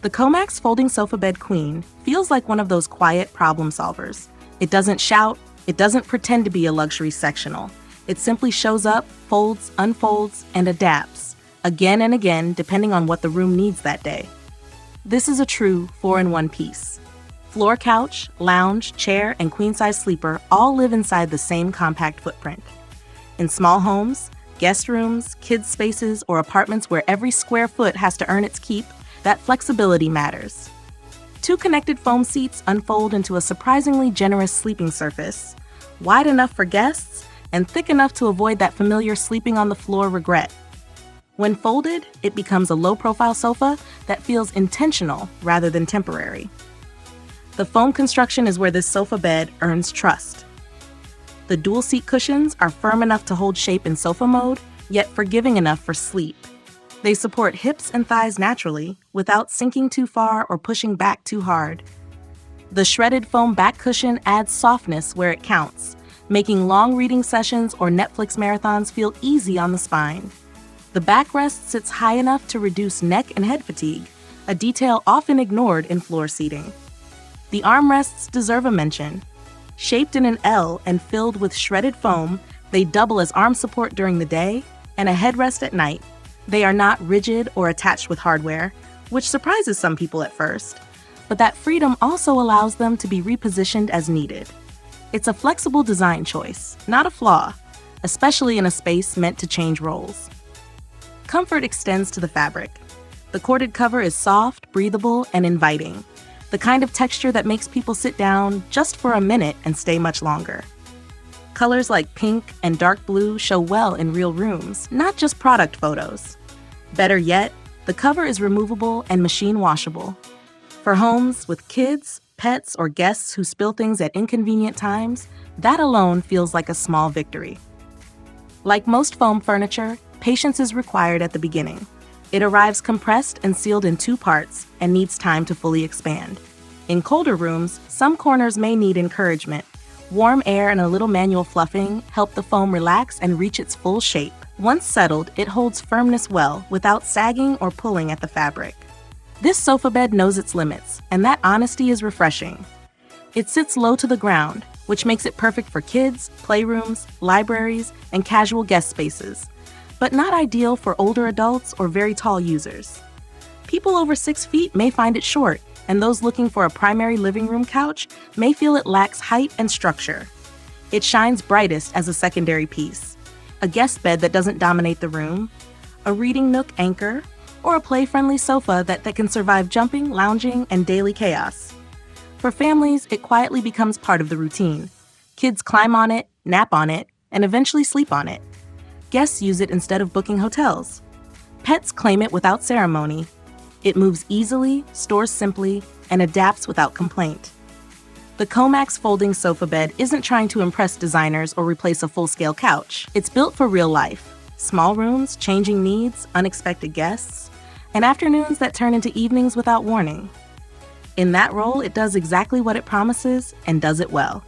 The COMAX Folding Sofa Bed Queen feels like one of those quiet problem solvers. It doesn't shout, it doesn't pretend to be a luxury sectional. It simply shows up, folds, unfolds, and adapts, again and again depending on what the room needs that day. This is a true 4-in-1 piece. Floor couch, lounge, chair, and queen-size sleeper all live inside the same compact footprint. In small homes, guest rooms, kids' spaces, or apartments where every square foot has to earn its keep, that flexibility matters. 2 connected foam seats unfold into a surprisingly generous sleeping surface, wide enough for guests and thick enough to avoid that familiar sleeping on the floor regret. When folded, it becomes a low-profile sofa that feels intentional rather than temporary. The foam construction is where this sofa bed earns trust. The dual seat cushions are firm enough to hold shape in sofa mode, yet forgiving enough for sleep. They support hips and thighs naturally, without sinking too far or pushing back too hard. The shredded foam back cushion adds softness where it counts, making long reading sessions or Netflix marathons feel easy on the spine. The backrest sits high enough to reduce neck and head fatigue, a detail often ignored in floor seating. The armrests deserve a mention. Shaped in an L and filled with shredded foam, they double as arm support during the day and a headrest at night. They are not rigid or attached with hardware, which surprises some people at first, but that freedom also allows them to be repositioned as needed. It's a flexible design choice, not a flaw, especially in a space meant to change roles. Comfort extends to the fabric. The corded cover is soft, breathable, and inviting, the kind of texture that makes people sit down just for a minute and stay much longer. Colors like pink and dark blue show well in real rooms, not just product photos. Better yet, the cover is removable and machine washable. For homes with kids, pets, or guests who spill things at inconvenient times, that alone feels like a small victory. Like most foam furniture, patience is required at the beginning. It arrives compressed and sealed in 2 parts and needs time to fully expand. In colder rooms, some corners may need encouragement. Warm air and a little manual fluffing help the foam relax and reach its full shape. Once settled, it holds firmness well without sagging or pulling at the fabric. This sofa bed knows its limits, and that honesty is refreshing. It sits low to the ground, which makes it perfect for kids, playrooms, libraries, and casual guest spaces, but not ideal for older adults or very tall users. People over 6 feet may find it short, and those looking for a primary living room couch may feel it lacks height and structure. It shines brightest as a secondary piece, a guest bed that doesn't dominate the room, a reading nook anchor, or a play-friendly sofa that can survive jumping, lounging, and daily chaos. For families, it quietly becomes part of the routine. Kids climb on it, nap on it, and eventually sleep on it. Guests use it instead of booking hotels. Pets claim it without ceremony. It moves easily, stores simply, and adapts without complaint. The COMAX folding sofa bed isn't trying to impress designers or replace a full-scale couch. It's built for real life. Small rooms, changing needs, unexpected guests, and afternoons that turn into evenings without warning. In that role, it does exactly what it promises and does it well.